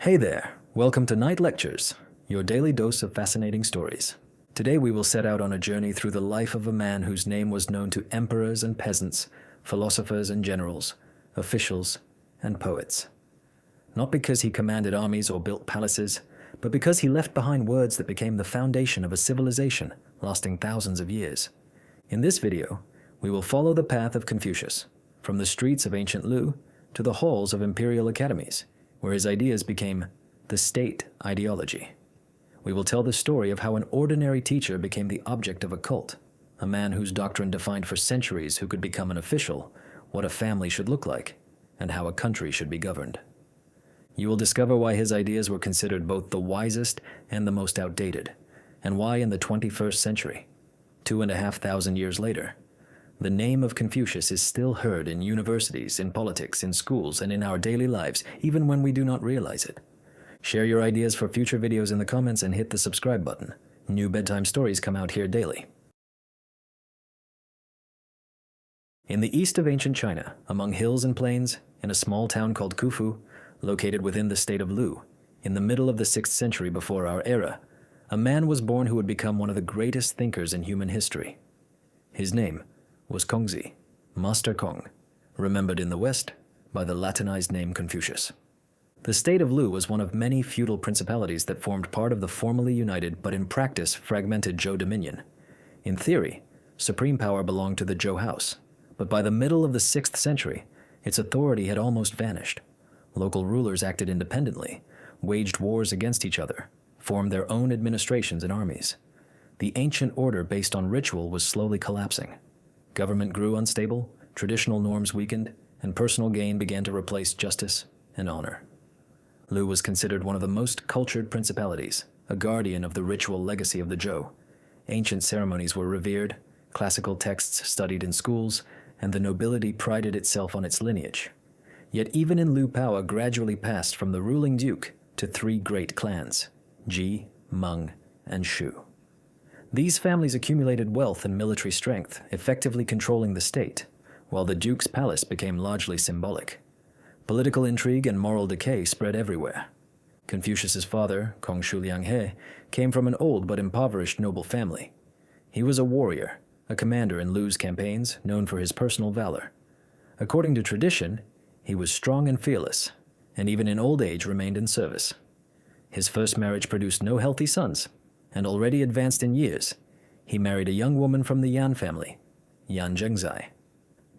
Hey there, welcome to Night Lectures, your daily dose of fascinating stories. Today we will set out on a journey through the life of a man whose name was known to emperors and peasants, philosophers and generals, officials and poets. Not because he commanded armies or built palaces, but because he left behind words that became the foundation of a civilization lasting thousands of years. In this video, we will follow the path of Confucius, from the streets of ancient Lu to the halls of imperial academies, where his ideas became the state ideology. We will tell the story of how an ordinary teacher became the object of a cult, a man whose doctrine defined for centuries who could become an official, what a family should look like, and how a country should be governed. You will discover why his ideas were considered both the wisest and the most outdated, and why in the 21st century, 2,500 years later, the name of Confucius is still heard in universities, in politics, in schools, and in our daily lives, even when we do not realize it. Share your ideas for future videos in the comments and hit the subscribe button. New bedtime stories come out here daily. In the east of ancient China, among hills and plains, in a small town called Khufu, located within the state of Lu, in the middle of the 6th century before our era, a man was born who would become one of the greatest thinkers in human history. His name was Kongzi, Master Kong, remembered in the West by the Latinized name Confucius. The state of Lu was one of many feudal principalities that formed part of the formally united but in practice fragmented Zhou dominion. In theory, supreme power belonged to the Zhou house, but by the middle of the 6th century, its authority had almost vanished. Local rulers acted independently, waged wars against each other, formed their own administrations and armies. The ancient order based on ritual was slowly collapsing. Government grew unstable, traditional norms weakened, and personal gain began to replace justice and honor. Lu was considered one of the most cultured principalities, a guardian of the ritual legacy of the Zhou. Ancient ceremonies were revered, classical texts studied in schools, and the nobility prided itself on its lineage. Yet even in Lu, power gradually passed from the ruling duke to 3 great clans, Ji, Meng, and Shu. These families accumulated wealth and military strength, effectively controlling the state, while the duke's palace became largely symbolic. Political intrigue and moral decay spread everywhere. Confucius's father, Kongzi, came from an old but impoverished noble family. He was a warrior, a commander in Lu's campaigns, known for his personal valor. According to tradition, he was strong and fearless, and even in old age remained in service. His first marriage produced no healthy sons, and already advanced in years, he married a young woman from the Yan family, Yan Zhengzai.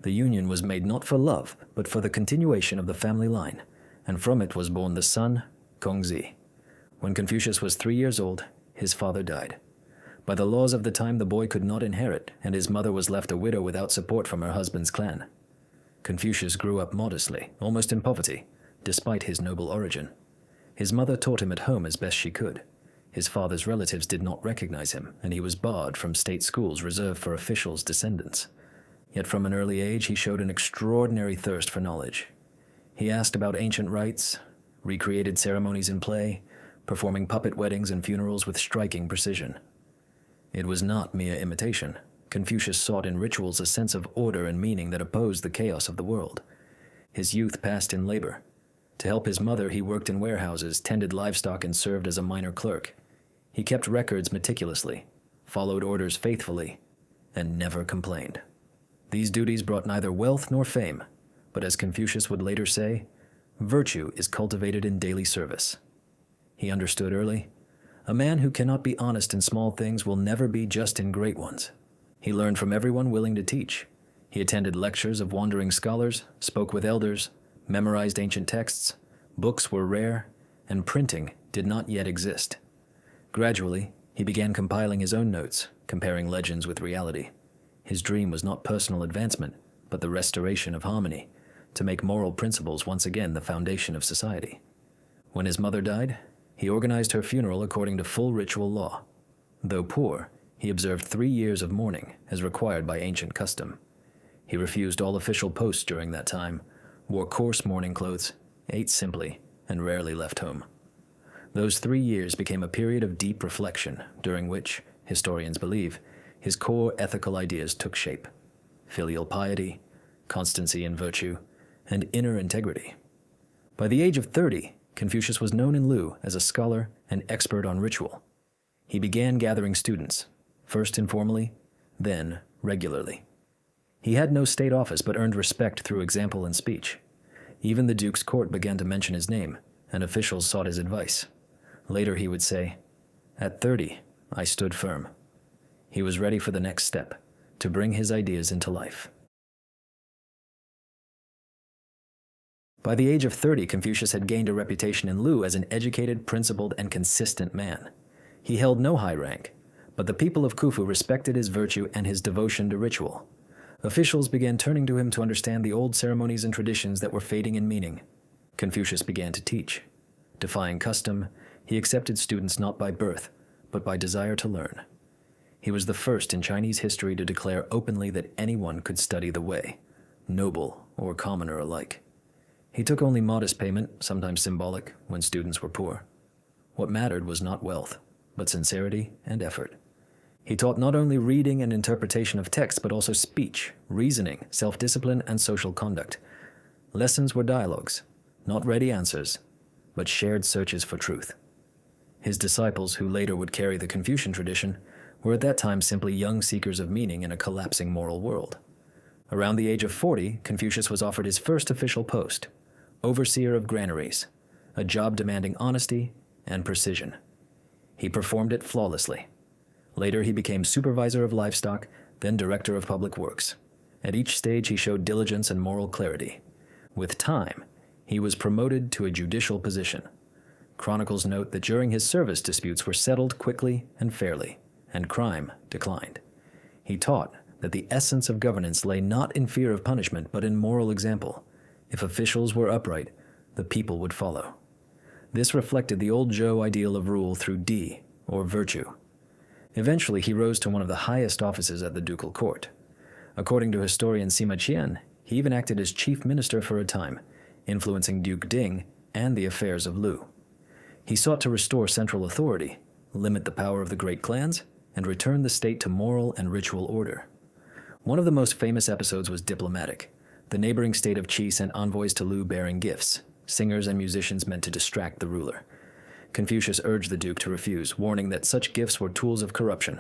The union was made not for love, but for the continuation of the family line, and from it was born the son, Kongzi. When Confucius was 3 years old, his father died. By the laws of the time, the boy could not inherit, and his mother was left a widow without support from her husband's clan. Confucius grew up modestly, almost in poverty, despite his noble origin. His mother taught him at home as best she could. His father's relatives did not recognize him, and he was barred from state schools reserved for officials' descendants. Yet from an early age, he showed an extraordinary thirst for knowledge. He asked about ancient rites, recreated ceremonies in play, performing puppet weddings and funerals with striking precision. It was not mere imitation. Confucius sought in rituals a sense of order and meaning that opposed the chaos of the world. His youth passed in labor. To help his mother, he worked in warehouses, tended livestock, and served as a minor clerk. He kept records meticulously, followed orders faithfully, and never complained. These duties brought neither wealth nor fame, but as Confucius would later say, virtue is cultivated in daily service. He understood early, a man who cannot be honest in small things will never be just in great ones. He learned from everyone willing to teach. He attended lectures of wandering scholars, spoke with elders, memorized ancient texts. Books were rare, and printing did not yet exist. Gradually, he began compiling his own notes, comparing legends with reality. His dream was not personal advancement, but the restoration of harmony, to make moral principles once again the foundation of society. When his mother died, he organized her funeral according to full ritual law. Though poor, he observed 3 years of mourning, as required by ancient custom. He refused all official posts during that time, wore coarse mourning clothes, ate simply, and rarely left home. Those 3 years became a period of deep reflection, during which, historians believe, his core ethical ideas took shape: filial piety, constancy in virtue, and inner integrity. By the age of 30, Confucius was known in Lu as a scholar and expert on ritual. He began gathering students, first informally, then regularly. He had no state office but earned respect through example and speech. Even the Duke's court began to mention his name, and officials sought his advice. Later he would say, "At 30, I stood firm." He was ready for the next step, to bring his ideas into life. By the age of 30, Confucius had gained a reputation in Lu as an educated, principled, and consistent man. He held no high rank, but the people of Khufu respected his virtue and his devotion to ritual. Officials began turning to him to understand the old ceremonies and traditions that were fading in meaning. Confucius began to teach. Defying custom, he accepted students not by birth, but by desire to learn. He was the first in Chinese history to declare openly that anyone could study the way, noble or commoner alike. He took only modest payment, sometimes symbolic, when students were poor. What mattered was not wealth, but sincerity and effort. He taught not only reading and interpretation of text, but also speech, reasoning, self-discipline, and social conduct. Lessons were dialogues, not ready answers, but shared searches for truth. His disciples, who later would carry the Confucian tradition, were at that time simply young seekers of meaning in a collapsing moral world. Around the age of 40, Confucius was offered his first official post, overseer of granaries, a job demanding honesty and precision. He performed it flawlessly. Later, he became supervisor of livestock, then director of public works. At each stage, he showed diligence and moral clarity. With time, he was promoted to a judicial position. Chronicles note that during his service, disputes were settled quickly and fairly, and crime declined. He taught that the essence of governance lay not in fear of punishment, but in moral example. If officials were upright, the people would follow. This reflected the old Zhou ideal of rule through di, or virtue. Eventually, he rose to one of the highest offices at the ducal court. According to historian Sima Qian, he even acted as chief minister for a time, influencing Duke Ding and the affairs of Lu. He sought to restore central authority, limit the power of the great clans, and return the state to moral and ritual order. One of the most famous episodes was diplomatic. The neighboring state of Qi sent envoys to Lu bearing gifts, singers and musicians meant to distract the ruler. Confucius urged the Duke to refuse, warning that such gifts were tools of corruption.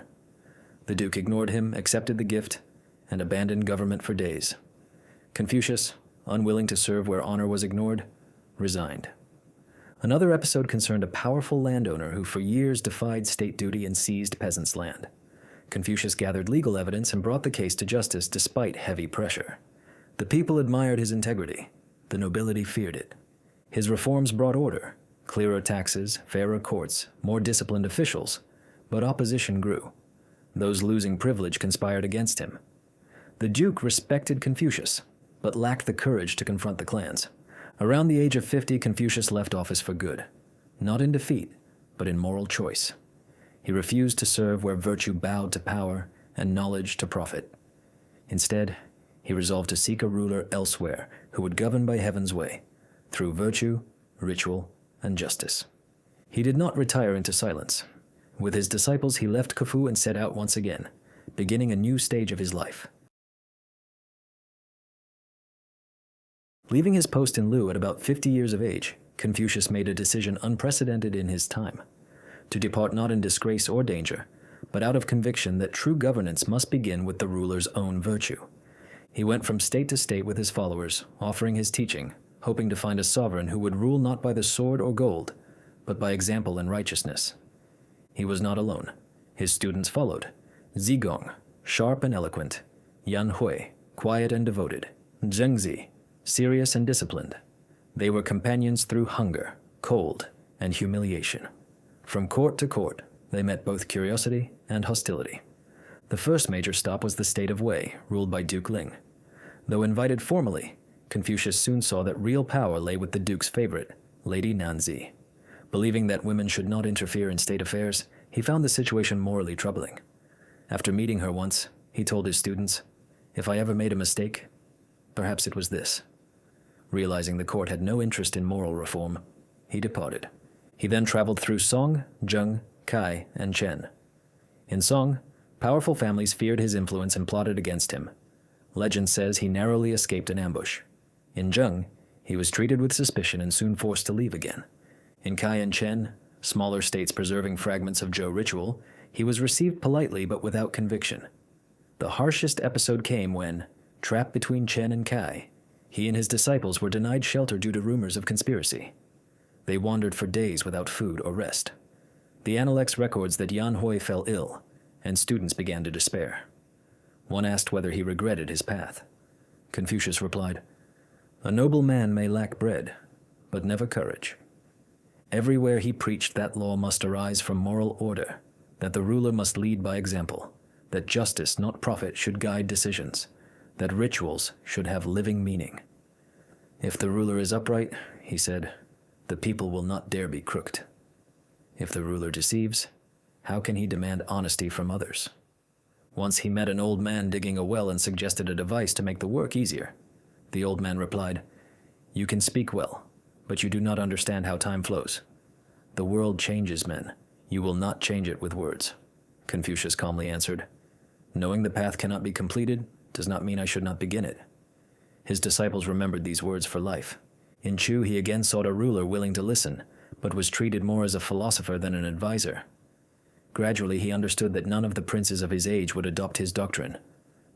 The Duke ignored him, accepted the gift, and abandoned government for days. Confucius, unwilling to serve where honor was ignored, resigned. Another episode concerned a powerful landowner who for years defied state duty and seized peasants' land. Confucius gathered legal evidence and brought the case to justice despite heavy pressure. The people admired his integrity. The nobility feared it. His reforms brought order, clearer taxes, fairer courts, more disciplined officials, but opposition grew. Those losing privilege conspired against him. The Duke respected Confucius, but lacked the courage to confront the clans. Around the age of 50, Confucius left office for good, not in defeat, but in moral choice. He refused to serve where virtue bowed to power and knowledge to profit. Instead, he resolved to seek a ruler elsewhere who would govern by heaven's way, through virtue, ritual, and justice. He did not retire into silence. With his disciples, he left Khufu and set out once again, beginning a new stage of his life. Leaving his post in Lu at about 50 years of age, Confucius made a decision unprecedented in his time, to depart not in disgrace or danger, but out of conviction that true governance must begin with the ruler's own virtue. He went from state to state with his followers, offering his teaching, hoping to find a sovereign who would rule not by the sword or gold, but by example and righteousness. He was not alone. His students followed. Zigong, sharp and eloquent. Yan Hui, quiet and devoted. Zhengzi, serious and disciplined. They were companions through hunger, cold, and humiliation. From court to court, they met both curiosity and hostility. The first major stop was the state of Wei, ruled by Duke Ling. Though invited formally, Confucius soon saw that real power lay with the Duke's favorite, Lady Nanzi. Believing that women should not interfere in state affairs, he found the situation morally troubling. After meeting her once, he told his students, "If I ever made a mistake, perhaps it was this." Realizing the court had no interest in moral reform, he departed. He then traveled through Song, Zheng, Kai, and Chen. In Song, powerful families feared his influence and plotted against him. Legend says he narrowly escaped an ambush. In Zheng, he was treated with suspicion and soon forced to leave again. In Kai and Chen, smaller states preserving fragments of Zhou ritual, he was received politely but without conviction. The harshest episode came when, trapped between Chen and Kai, he and his disciples were denied shelter due to rumors of conspiracy. They wandered for days without food or rest. The Analects records that Yan Hui fell ill, and students began to despair. One asked whether he regretted his path. Confucius replied, "A noble man may lack bread, but never courage." Everywhere he preached that law must arise from moral order, that the ruler must lead by example, that justice, not profit, should guide decisions, that rituals should have living meaning. If the ruler is upright, he said, the people will not dare be crooked. If the ruler deceives, how can he demand honesty from others? Once he met an old man digging a well and suggested a device to make the work easier. The old man replied, "You can speak well, but you do not understand how time flows. The world changes men. You will not change it with words." Confucius calmly answered, "Knowing the path cannot be completed does not mean I should not begin it." His disciples remembered these words for life. In Chu, he again sought a ruler willing to listen, but was treated more as a philosopher than an advisor. Gradually, he understood that none of the princes of his age would adopt his doctrine,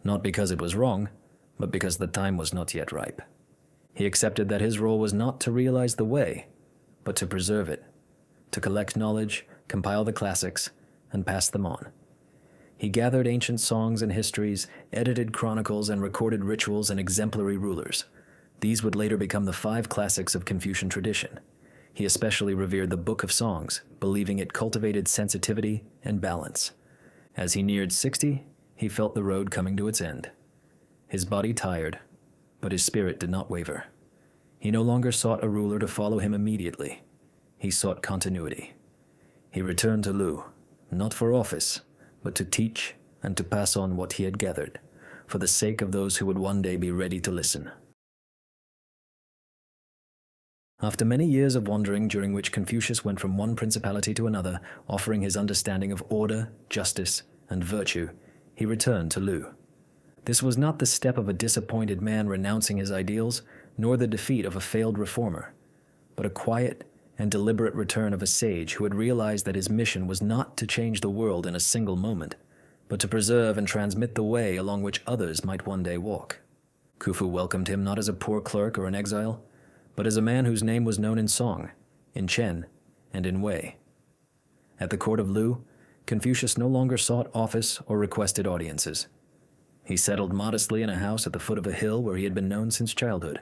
not because it was wrong, but because the time was not yet ripe. He accepted that his role was not to realize the way, but to preserve it, to collect knowledge, compile the classics, and pass them on. He gathered ancient songs and histories, edited chronicles, and recorded rituals and exemplary rulers. These would later become the 5 classics of Confucian tradition. He especially revered the Book of Songs, believing it cultivated sensitivity and balance. As he neared 60, he felt the road coming to its end. His body tired, but his spirit did not waver. He no longer sought a ruler to follow him immediately. He sought continuity. He returned to Lu, not for office, but to teach and to pass on what he had gathered, for the sake of those who would one day be ready to listen. After many years of wandering, during which Confucius went from one principality to another, offering his understanding of order, justice, and virtue, he returned to Lu. This was not the step of a disappointed man renouncing his ideals, nor the defeat of a failed reformer, but a quiet and deliberate return of a sage who had realized that his mission was not to change the world in a single moment, but to preserve and transmit the way along which others might one day walk. Khufu welcomed him not as a poor clerk or an exile, but as a man whose name was known in song, in Chen, and in Wei. At the court of Lu, Confucius no longer sought office or requested audiences. He settled modestly in a house at the foot of a hill where he had been known since childhood,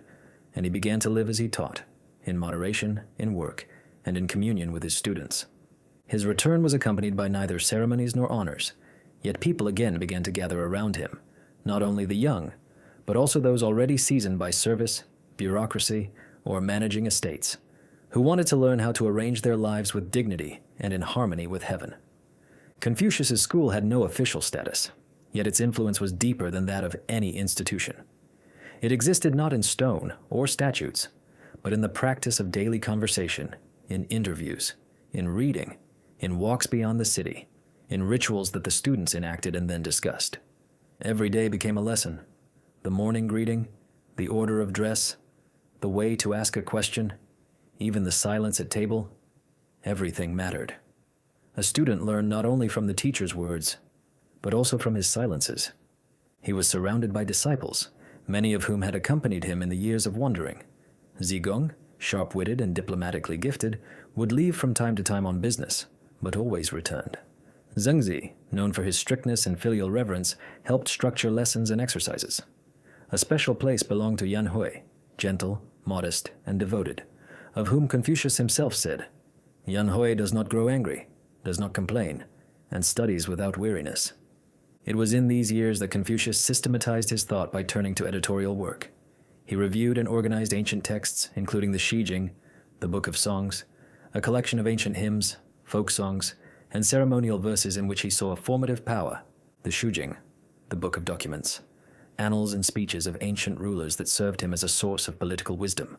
and he began to live as he taught, in moderation, in work, and in communion with his students. His return was accompanied by neither ceremonies nor honors, yet people again began to gather around him, not only the young, but also those already seasoned by service, bureaucracy, or managing estates, who wanted to learn how to arrange their lives with dignity and in harmony with heaven. Confucius's school had no official status, yet its influence was deeper than that of any institution. It existed not in stone or statutes, but in the practice of daily conversation, in interviews, in reading, in walks beyond the city, in rituals that the students enacted and then discussed. Every day became a lesson. The morning greeting, the order of dress, the way to ask a question, even the silence at table, everything mattered. A student learned not only from the teacher's words, but also from his silences. He was surrounded by disciples, many of whom had accompanied him in the years of wandering. Zigong, sharp-witted and diplomatically gifted, would leave from time to time on business, but always returned. Zhengzi, known for his strictness and filial reverence, helped structure lessons and exercises. A special place belonged to Yan Hui, gentle, modest, and devoted, of whom Confucius himself said, "Yan Hui does not grow angry, does not complain, and studies without weariness." It was in these years that Confucius systematized his thought by turning to editorial work. He reviewed and organized ancient texts, including the Shijing, the Book of Songs, a collection of ancient hymns, folk songs, and ceremonial verses in which he saw a formative power, the Shujing, the Book of Documents, annals and speeches of ancient rulers that served him as a source of political wisdom.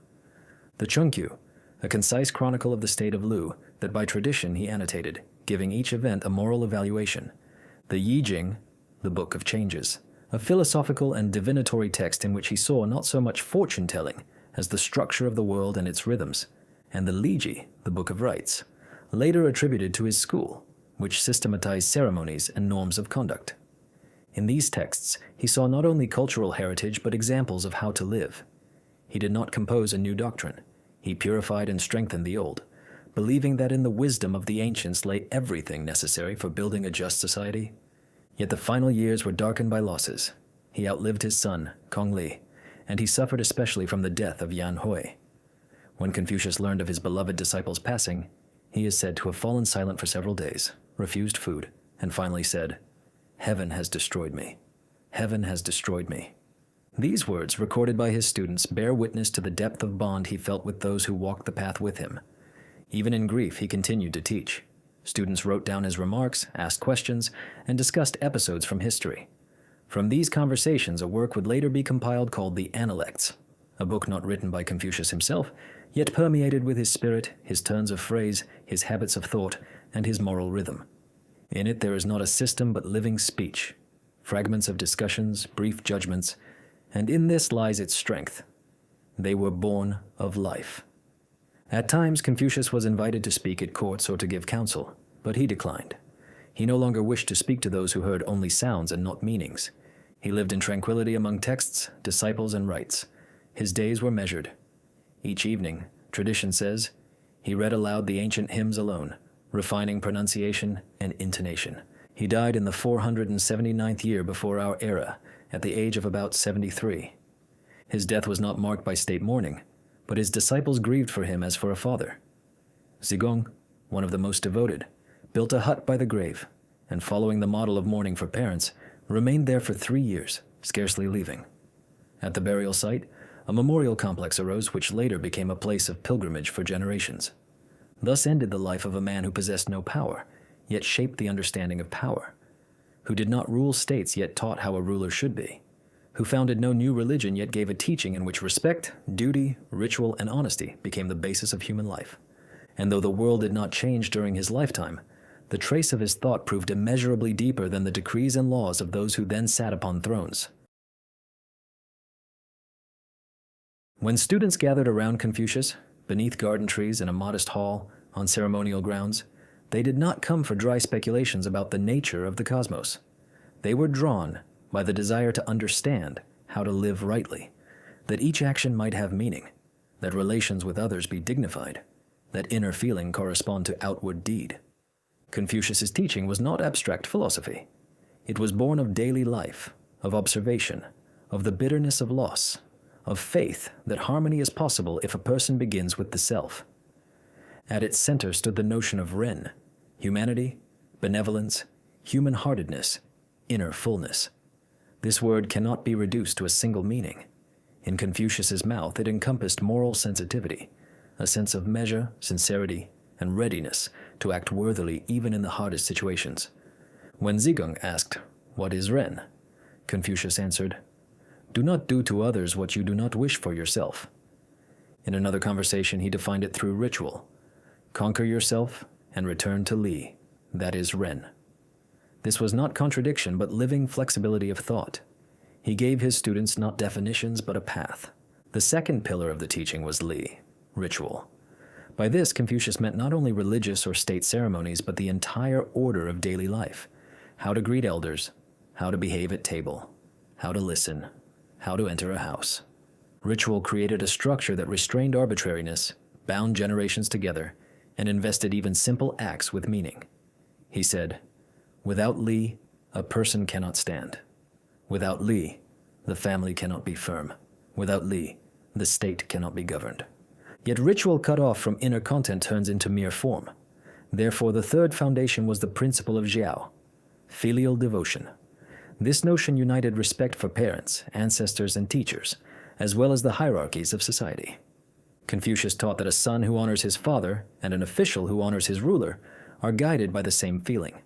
The Chungkyu, a concise chronicle of the state of Lu that by tradition he annotated, giving each event a moral evaluation. The Yijing, the Book of Changes, a philosophical and divinatory text in which he saw not so much fortune-telling as the structure of the world and its rhythms, and the Liji, the Book of Rites, later attributed to his school, which systematized ceremonies and norms of conduct. In these texts, he saw not only cultural heritage but examples of how to live. He did not compose a new doctrine. He purified and strengthened the old, believing that in the wisdom of the ancients lay everything necessary for building a just society. Yet the final years were darkened by losses. He outlived his son, Kongzi, and he suffered especially from the death of Yan Hui. When Confucius learned of his beloved disciple's passing, he is said to have fallen silent for several days, refused food, and finally said, "Heaven has destroyed me. Heaven has destroyed me." These words, recorded by his students, bear witness to the depth of bond he felt with those who walked the path with him. Even in grief, he continued to teach. Students wrote down his remarks, asked questions, and discussed episodes from history. From these conversations, a work would later be compiled called the Analects, a book not written by Confucius himself, yet permeated with his spirit, his turns of phrase, his habits of thought, and his moral rhythm. In it there is not a system but living speech, fragments of discussions, brief judgments, and in this lies its strength. They were born of life. At times, Confucius was invited to speak at courts or to give counsel, but he declined. He no longer wished to speak to those who heard only sounds and not meanings. He lived in tranquility among texts, disciples, and rites. His days were measured. Each evening, tradition says, he read aloud the ancient hymns alone, refining pronunciation and intonation. He died in the 479th year before our era, at the age of about 73. His death was not marked by state mourning, but his disciples grieved for him as for a father. Zigong, one of the most devoted, built a hut by the grave, and following the model of mourning for parents, remained there for 3 years, scarcely leaving. At the burial site, a memorial complex arose which later became a place of pilgrimage for generations. Thus ended the life of a man who possessed no power, yet shaped the understanding of power, who did not rule states yet taught how a ruler should be, who founded no new religion yet gave a teaching in which respect, duty, ritual, and honesty became the basis of human life. And though the world did not change during his lifetime, the trace of his thought proved immeasurably deeper than the decrees and laws of those who then sat upon thrones. When students gathered around Confucius, beneath garden trees in a modest hall on ceremonial grounds, they did not come for dry speculations about the nature of the cosmos. They were drawn by the desire to understand how to live rightly, that each action might have meaning, that relations with others be dignified, that inner feeling correspond to outward deed. Confucius's teaching was not abstract philosophy. It was born of daily life, of observation, of the bitterness of loss, of faith that harmony is possible if a person begins with the self. At its center stood the notion of Ren, humanity, benevolence, human-heartedness, inner fullness. This word cannot be reduced to a single meaning. In Confucius's mouth, it encompassed moral sensitivity, a sense of measure, sincerity, and readiness to act worthily even in the hardest situations. When Zigong asked, "What is Ren?" Confucius answered, "Do not do to others what you do not wish for yourself." In another conversation, he defined it through ritual. Conquer yourself and return to Li, that is Ren. This was not contradiction, but living flexibility of thought. He gave his students not definitions, but a path. The second pillar of the teaching was Li, ritual. By this, Confucius meant not only religious or state ceremonies, but the entire order of daily life. How to greet elders, how to behave at table, how to listen, how to enter a house. Ritual created a structure that restrained arbitrariness, bound generations together, and invested even simple acts with meaning. He said, "Without Li, a person cannot stand. Without Li, the family cannot be firm. Without Li, the state cannot be governed." Yet ritual cut off from inner content turns into mere form. Therefore, the third foundation was the principle of Jiao, filial devotion. This notion united respect for parents, ancestors, and teachers, as well as the hierarchies of society. Confucius taught that a son who honors his father and an official who honors his ruler are guided by the same feeling,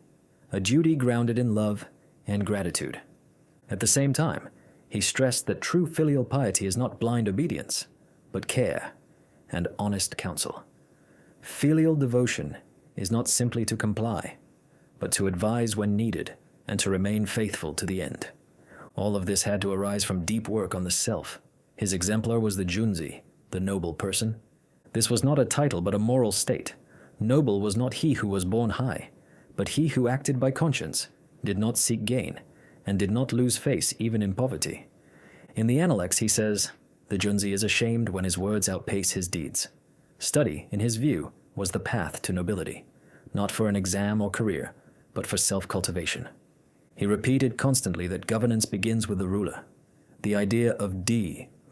a duty grounded in love and gratitude. At the same time, he stressed that true filial piety is not blind obedience, but care and honest counsel. Filial devotion is not simply to comply, but to advise when needed and to remain faithful to the end. All of this had to arise from deep work on the self. His exemplar was the Junzi, the noble person. This was not a title but a moral state. Noble was not he who was born high, but he who acted by conscience, did not seek gain, and did not lose face even in poverty. In the Analects he says, "The Junzi is ashamed when his words outpace his deeds." Study, in his view, was the path to nobility, not for an exam or career, but for self-cultivation. He repeated constantly that governance begins with the ruler. The idea of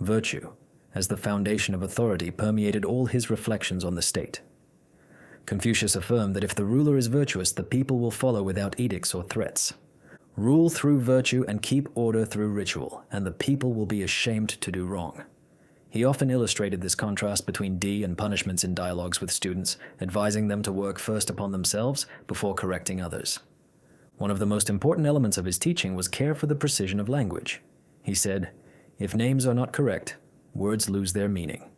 virtue, as the foundation of authority permeated all his reflections on the state. Confucius affirmed that if the ruler is virtuous, the people will follow without edicts or threats. Rule through virtue and keep order through ritual, and the people will be ashamed to do wrong. He often illustrated this contrast between and punishments in dialogues with students, advising them to work first upon themselves before correcting others. One of the most important elements of his teaching was care for the precision of language. He said, "If names are not correct, words lose their meaning.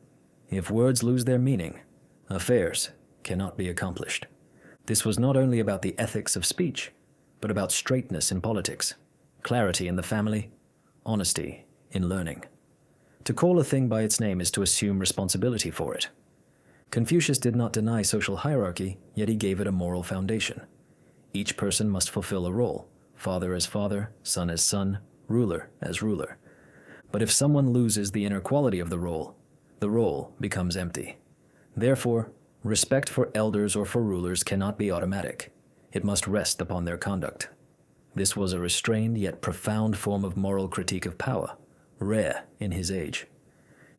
If words lose their meaning, affairs cannot be accomplished." This was not only about the ethics of speech, but about straightness in politics, clarity in the family, honesty in learning. To call a thing by its name is to assume responsibility for it. Confucius did not deny social hierarchy, yet he gave it a moral foundation. Each person must fulfill a role, father as father, son as son, ruler as ruler. But if someone loses the inner quality of the role becomes empty. Therefore, respect for elders or for rulers cannot be automatic. It must rest upon their conduct. This was a restrained yet profound form of moral critique of power, rare in his age.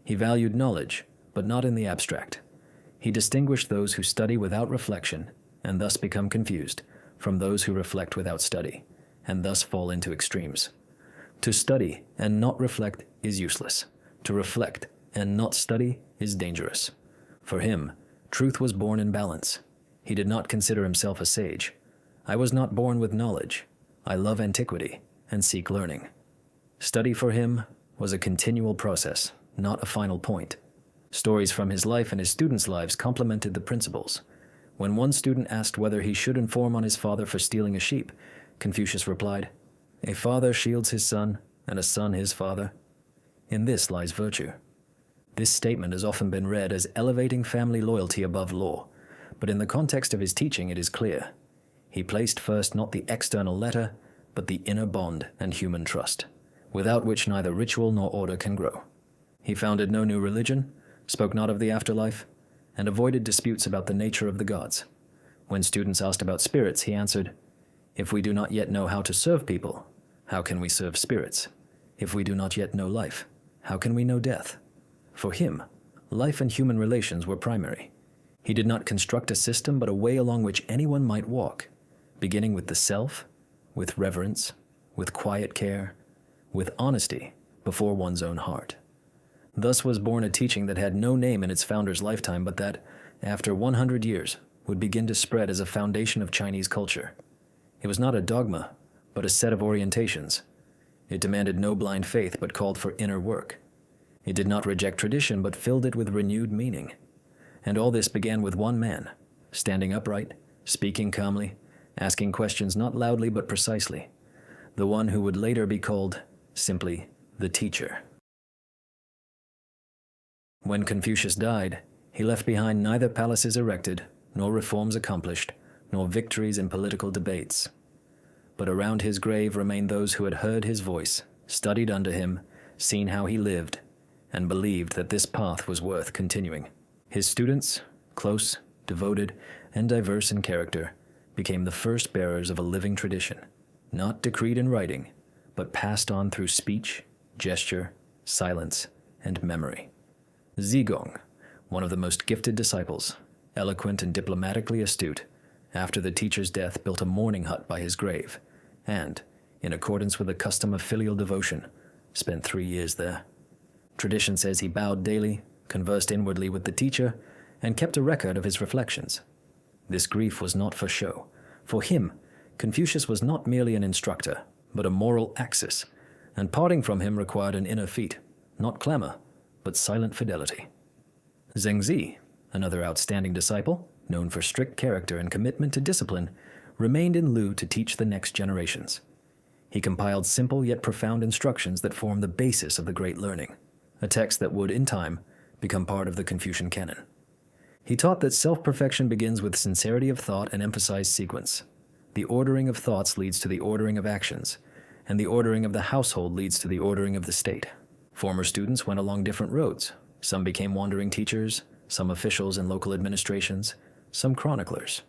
He valued knowledge, but not in the abstract. He distinguished those who study without reflection, and thus become confused, from those who reflect without study, and thus fall into extremes. To study and not reflect is useless. To reflect and not study is dangerous. For him, truth was born in balance. He did not consider himself a sage. "I was not born with knowledge. I love antiquity and seek learning." Study for him was a continual process, not a final point. Stories from his life and his students' lives complemented the principles. When one student asked whether he should inform on his father for stealing a sheep, Confucius replied, "A father shields his son, and a son his father. In this lies virtue." This statement has often been read as elevating family loyalty above law, but in the context of his teaching it is clear. He placed first not the external letter, but the inner bond and human trust, without which neither ritual nor order can grow. He founded no new religion, spoke not of the afterlife, and avoided disputes about the nature of the gods. When students asked about spirits, he answered, "If we do not yet know how to serve people, how can we serve spirits? If we do not yet know life, how can we know death?" For him, life and human relations were primary. He did not construct a system, but a way along which anyone might walk, beginning with the self, with reverence, with quiet care, with honesty before one's own heart. Thus was born a teaching that had no name in its founder's lifetime, but that, after 100 years, would begin to spread as a foundation of Chinese culture. It was not a dogma, but a set of orientations. It demanded no blind faith, but called for inner work. It did not reject tradition, but filled it with renewed meaning. And all this began with one man, standing upright, speaking calmly, asking questions not loudly but precisely, the one who would later be called simply the teacher. When Confucius died, he left behind neither palaces erected, nor reforms accomplished, nor victories in political debates. But around his grave remained those who had heard his voice, studied under him, seen how he lived, and believed that this path was worth continuing. His students, close, devoted, and diverse in character, became the first bearers of a living tradition, not decreed in writing, but passed on through speech, gesture, silence, and memory. Zigong, one of the most gifted disciples, eloquent and diplomatically astute, after the teacher's death built a mourning hut by his grave, and, in accordance with the custom of filial devotion, spent 3 years there. Tradition says he bowed daily, conversed inwardly with the teacher, and kept a record of his reflections. This grief was not for show. For him, Confucius was not merely an instructor, but a moral axis, and parting from him required an inner feat, not clamor, but silent fidelity. Zhengzi, another outstanding disciple, known for strict character and commitment to discipline, remained in Lu to teach the next generations. He compiled simple yet profound instructions that form the basis of the Great Learning, a text that would, in time, become part of the Confucian canon. He taught that self-perfection begins with sincerity of thought and emphasized sequence. The ordering of thoughts leads to the ordering of actions, and the ordering of the household leads to the ordering of the state. Former students went along different roads. Some became wandering teachers, some officials in local administrations, some chroniclers.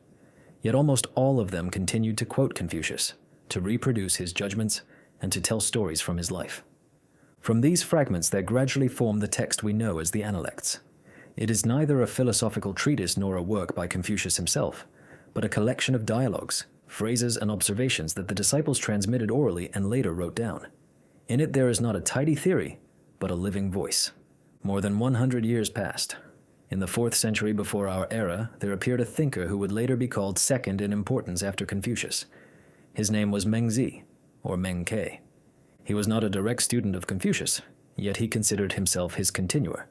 Yet almost all of them continued to quote Confucius, to reproduce his judgments, and to tell stories from his life. From these fragments that gradually form the text we know as the Analects. It is neither a philosophical treatise nor a work by Confucius himself, but a collection of dialogues, phrases, and observations that the disciples transmitted orally and later wrote down. In it there is not a tidy theory, but a living voice. More than 100 years passed. In the 4th century before our era, there appeared a thinker who would later be called second in importance after Confucius. His name was Kongzi, or Meng Ke. He was not a direct student of Confucius, yet he considered himself his continuer.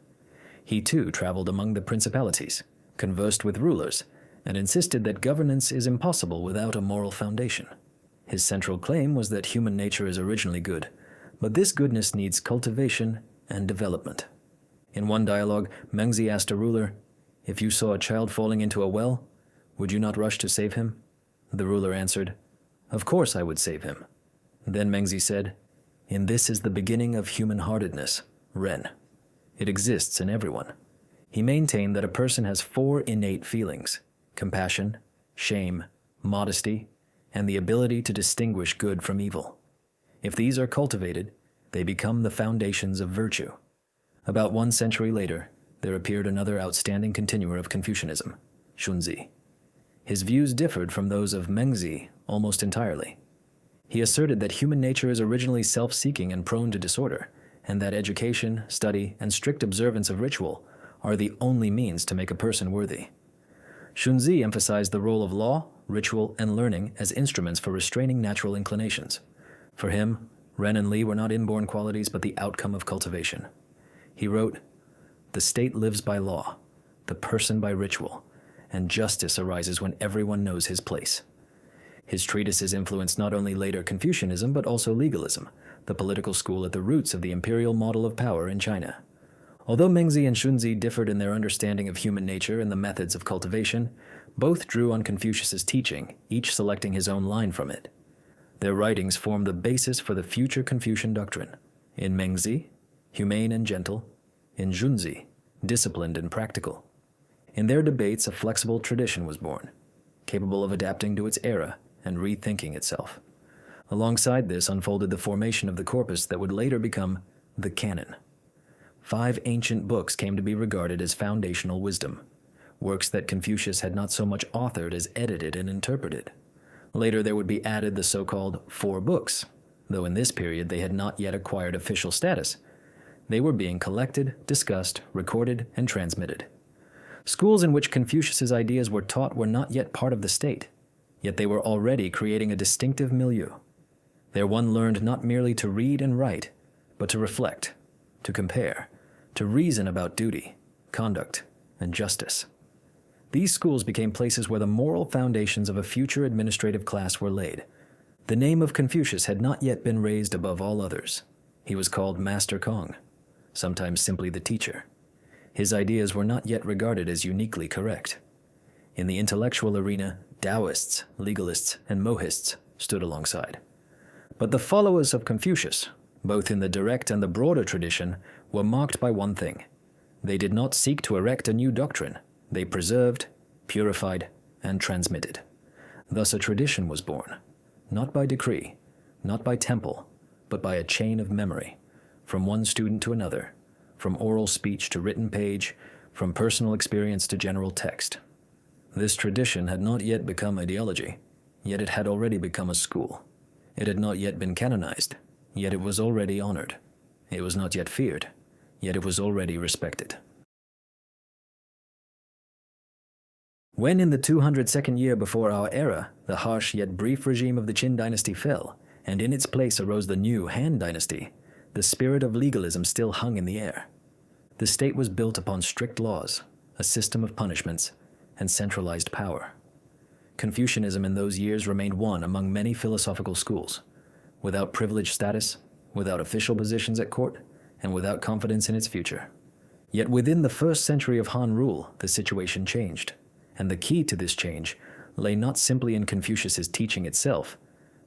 He too traveled among the principalities, conversed with rulers, and insisted that governance is impossible without a moral foundation. His central claim was that human nature is originally good, but this goodness needs cultivation and development. In one dialogue, Kongzi asked a ruler, "If you saw a child falling into a well, would you not rush to save him?" The ruler answered, "Of course I would save him." Then Kongzi said, "In this is the beginning of human-heartedness, Ren. It exists in everyone." He maintained that a person has 4 innate feelings: compassion, shame, modesty, and the ability to distinguish good from evil. If these are cultivated, they become the foundations of virtue. About 1 century later, there appeared another outstanding continuer of Confucianism, Shunzi. His views differed from those of Kongzi almost entirely. He asserted that human nature is originally self-seeking and prone to disorder, and that education, study, and strict observance of ritual are the only means to make a person worthy. Shunzi emphasized the role of law, ritual, and learning as instruments for restraining natural inclinations. For him, Ren and Li were not inborn qualities but the outcome of cultivation. He wrote, "The state lives by law, the person by ritual, and justice arises when everyone knows his place." His treatises influenced not only later Confucianism but also legalism, the political school at the roots of the imperial model of power in China. Although Kongzi and Shunzi differed in their understanding of human nature and the methods of cultivation, both drew on Confucius's teaching, each selecting his own line from it. Their writings form the basis for the future Confucian doctrine. In Kongzi, humane and gentle; in Shunzi, disciplined and practical. In their debates, a flexible tradition was born, capable of adapting to its era and rethinking itself. Alongside this unfolded the formation of the corpus that would later become the canon. 5 ancient books came to be regarded as foundational wisdom, works that Confucius had not so much authored as edited and interpreted. Later there would be added the so-called 4 books, though in this period they had not yet acquired official status. They were being collected, discussed, recorded, and transmitted. Schools in which Confucius's ideas were taught were not yet part of the state, yet they were already creating a distinctive milieu. There one learned not merely to read and write, but to reflect, to compare, to reason about duty, conduct, and justice. These schools became places where the moral foundations of a future administrative class were laid. The name of Confucius had not yet been raised above all others. He was called Master Kong, sometimes simply the teacher. His ideas were not yet regarded as uniquely correct. In the intellectual arena, Taoists, legalists, and mohists stood alongside. But the followers of Confucius, both in the direct and the broader tradition, were marked by one thing. They did not seek to erect a new doctrine. They preserved, purified, and transmitted. Thus a tradition was born, not by decree, not by temple, but by a chain of memory, from one student to another, from oral speech to written page, from personal experience to general text. This tradition had not yet become ideology, yet it had already become a school. It had not yet been canonized, yet it was already honored. It was not yet feared, yet it was already respected. When in the 202nd year before our era, the harsh yet brief regime of the Qin dynasty fell, and in its place arose the new Han dynasty, the spirit of legalism still hung in the air. The state was built upon strict laws, a system of punishments, and centralized power. Confucianism in those years remained one among many philosophical schools, without privileged status, without official positions at court, and without confidence in its future. Yet within the first century of Han rule, the situation changed, and the key to this change lay not simply in Confucius's teaching itself,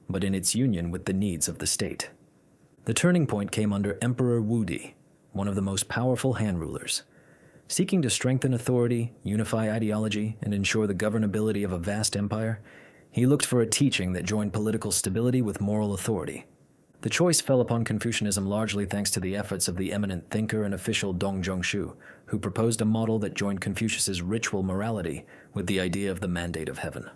but in its union with the needs of the state. The turning point came under Emperor Wudi, one of the most powerful Han rulers. Seeking to strengthen authority, unify ideology, and ensure the governability of a vast empire, he looked for a teaching that joined political stability with moral authority. The choice fell upon Confucianism largely thanks to the efforts of the eminent thinker and official Dong Zhongshu, who proposed a model that joined Confucius's ritual morality with the idea of the mandate of heaven.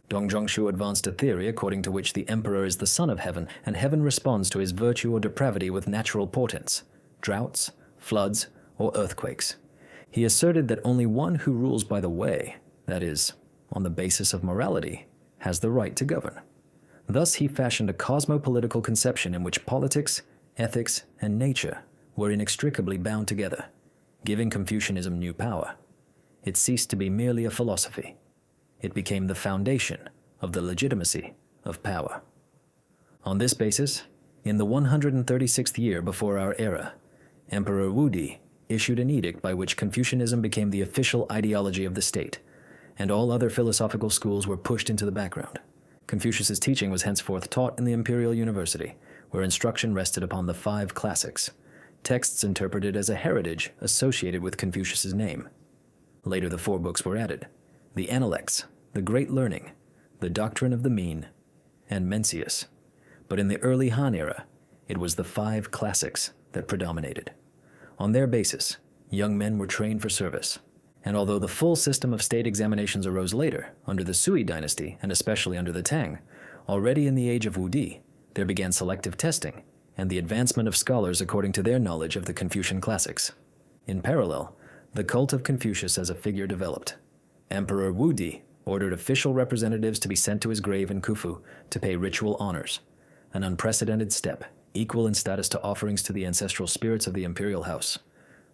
Dong Zhongshu advanced a theory according to which the emperor is the son of heaven, and heaven responds to his virtue or depravity with natural portents, droughts, floods, or earthquakes. He asserted that only one who rules by the way, that is, on the basis of morality, has the right to govern. Thus, he fashioned a cosmopolitical conception in which politics, ethics, and nature were inextricably bound together, giving Confucianism new power. It ceased to be merely a philosophy. It became the foundation of the legitimacy of power. On this basis, in the 136th year before our era, Emperor Wudi issued an edict by which Confucianism became the official ideology of the state, and all other philosophical schools were pushed into the background. Confucius's teaching was henceforth taught in the imperial university, where instruction rested upon the 5 classics, texts interpreted as a heritage associated with Confucius's name. Later, the 4 books were added: the Analects, the Great Learning, the Doctrine of the Mean, and Mencius. But in the early Han era, it was the 5 classics that predominated. On their basis, young men were trained for service. And although the full system of state examinations arose later, under the Sui dynasty and especially under the Tang, already in the age of Wudi, there began selective testing and the advancement of scholars according to their knowledge of the Confucian classics. In parallel, the cult of Confucius as a figure developed. Emperor Wudi ordered official representatives to be sent to his grave in Khufu to pay ritual honors, an unprecedented step, equal in status to offerings to the ancestral spirits of the imperial house.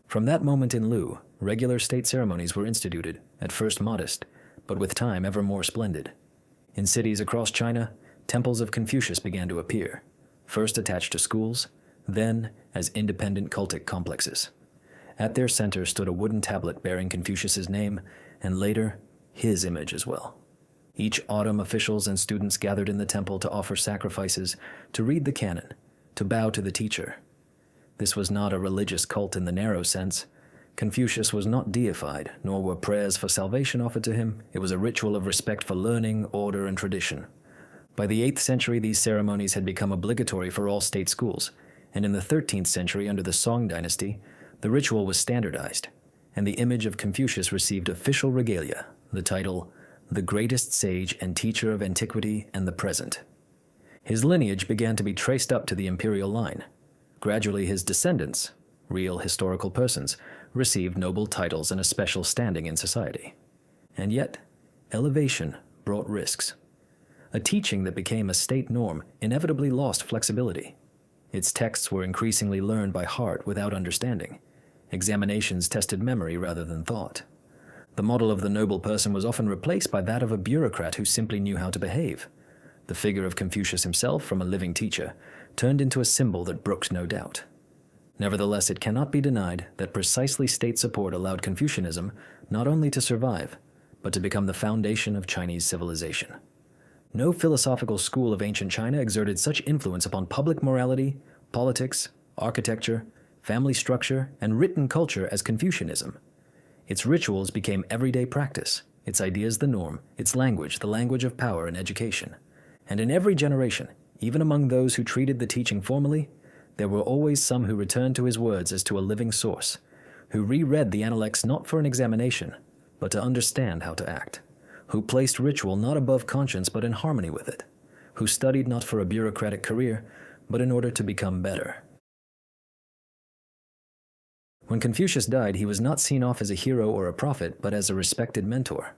From that moment in Lu, regular state ceremonies were instituted, at first modest, but with time ever more splendid. In cities across China, temples of Confucius began to appear, first attached to schools, then as independent cultic complexes. At their center stood a wooden tablet bearing Confucius's name, and later, his image as well. Each autumn, officials and students gathered in the temple to offer sacrifices, to read the canon, to bow to the teacher. This was not a religious cult in the narrow sense. Confucius was not deified, nor were prayers for salvation offered to him. It was a ritual of respect for learning, order, and tradition. By the 8th century, these ceremonies had become obligatory for all state schools, and in the 13th century, under the Song dynasty, the ritual was standardized, and the image of Confucius received official regalia, the title, the greatest sage and teacher of antiquity and the present. His lineage began to be traced up to the imperial line. Gradually, his descendants, real historical persons, received noble titles and a special standing in society. And yet, elevation brought risks. A teaching that became a state norm inevitably lost flexibility. Its texts were increasingly learned by heart without understanding. Examinations tested memory rather than thought. The model of the noble person was often replaced by that of a bureaucrat who simply knew how to behave. The figure of Confucius himself, from a living teacher, turned into a symbol that brooked no doubt. Nevertheless, it cannot be denied that precisely state support allowed Confucianism not only to survive, but to become the foundation of Chinese civilization. No philosophical school of ancient China exerted such influence upon public morality, politics, architecture, family structure, and written culture as Confucianism. Its rituals became everyday practice, its ideas the norm, its language the language of power and education. And in every generation, even among those who treated the teaching formally, there were always some who returned to his words as to a living source, who reread the Analects not for an examination, but to understand how to act, who placed ritual not above conscience but in harmony with it, who studied not for a bureaucratic career, but in order to become better. When Confucius died, he was not seen off as a hero or a prophet, but as a respected mentor.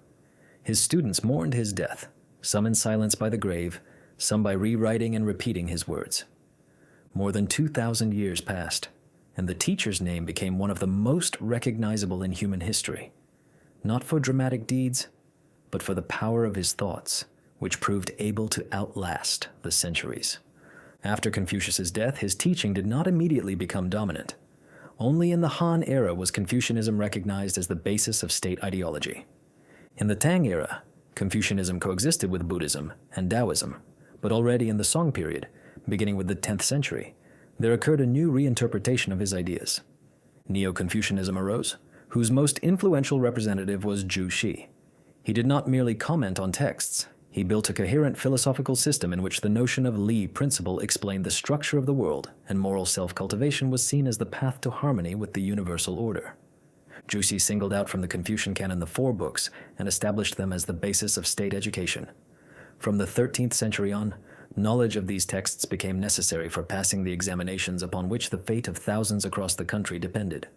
His students mourned his death, some in silence by the grave, some by rewriting and repeating his words. More than 2,000 years passed, and the teacher's name became one of the most recognizable in human history, not for dramatic deeds, but for the power of his thoughts, which proved able to outlast the centuries. After Confucius's death, his teaching did not immediately become dominant. Only in the Han era was Confucianism recognized as the basis of state ideology. In the Tang era, Confucianism coexisted with Buddhism and Taoism, but already in the Song period, beginning with the 10th century, there occurred a new reinterpretation of his ideas. Neo-Confucianism arose, whose most influential representative was Zhu Xi. He did not merely comment on texts. He built a coherent philosophical system in which the notion of Li principle explained the structure of the world, and moral self-cultivation was seen as the path to harmony with the universal order. Zhu Xi singled out from the Confucian canon the 4 books and established them as the basis of state education. From the 13th century on, knowledge of these texts became necessary for passing the examinations upon which the fate of thousands across the country depended.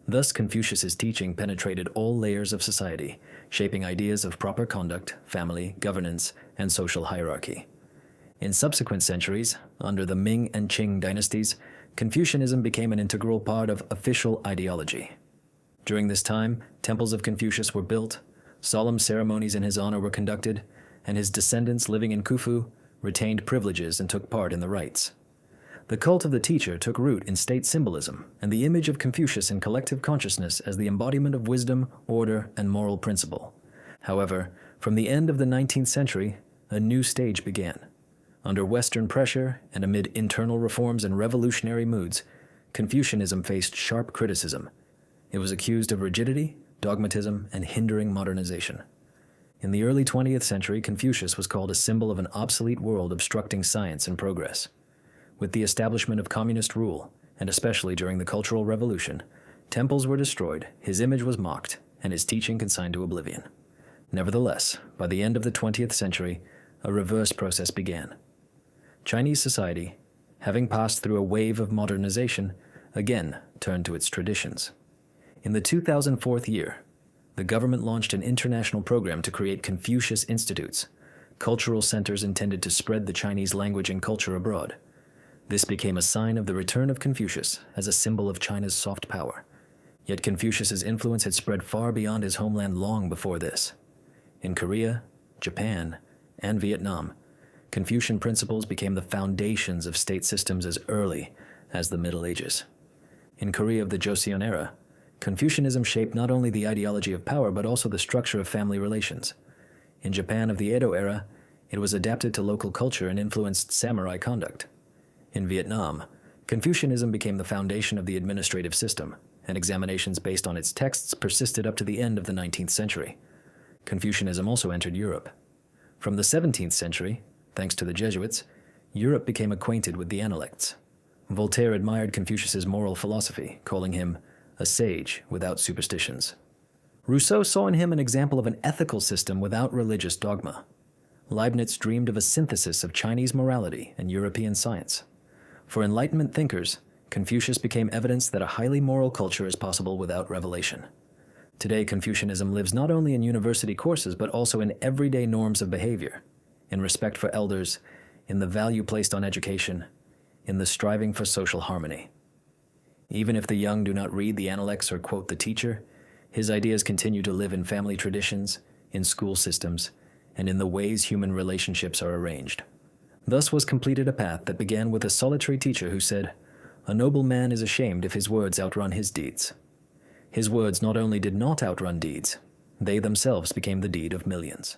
Thus, Confucius's teaching penetrated all layers of society, shaping ideas of proper conduct, family, governance, and social hierarchy. In subsequent centuries, under the Ming and Qing dynasties, Confucianism became an integral part of official ideology. During this time, temples of Confucius were built, solemn ceremonies in his honor were conducted, and his descendants living in Khufu retained privileges and took part in the rites. The cult of the teacher took root in state symbolism and the image of Confucius in collective consciousness as the embodiment of wisdom, order, and moral principle. However, from the end of the 19th century, a new stage began. Under Western pressure and amid internal reforms and revolutionary moods, Confucianism faced sharp criticism. It was accused of rigidity, dogmatism, and hindering modernization. In the early 20th century, Confucius was called a symbol of an obsolete world obstructing science and progress. With the establishment of communist rule, and especially during the Cultural Revolution, temples were destroyed, his image was mocked, and his teaching consigned to oblivion. Nevertheless, by the end of the 20th century, a reverse process began. Chinese society, having passed through a wave of modernization, again turned to its traditions. In the 2004 year, the government launched an international program to create Confucius Institutes, cultural centers intended to spread the Chinese language and culture abroad. This became a sign of the return of Confucius as a symbol of China's soft power. Yet Confucius's influence had spread far beyond his homeland long before this. In Korea, Japan, and Vietnam, Confucian principles became the foundations of state systems as early as the Middle Ages. In Korea of the Joseon era, Confucianism shaped not only the ideology of power but also the structure of family relations. In Japan of the Edo era, it was adapted to local culture and influenced samurai conduct. In Vietnam, Confucianism became the foundation of the administrative system, and examinations based on its texts persisted up to the end of the 19th century. Confucianism also entered Europe. From the 17th century, thanks to the Jesuits, Europe became acquainted with the Analects. Voltaire admired Confucius's moral philosophy, calling him a sage without superstitions. Rousseau saw in him an example of an ethical system without religious dogma. Leibniz dreamed of a synthesis of Chinese morality and European science. For Enlightenment thinkers, Confucius became evidence that a highly moral culture is possible without revelation. Today, Confucianism lives not only in university courses but also in everyday norms of behavior, in respect for elders, in the value placed on education, in the striving for social harmony. Even if the young do not read the Analects or quote the teacher, his ideas continue to live in family traditions, in school systems, and in the ways human relationships are arranged. Thus was completed a path that began with a solitary teacher who said, "A noble man is ashamed if his words outrun his deeds." His words not only did not outrun deeds, they themselves became the deed of millions.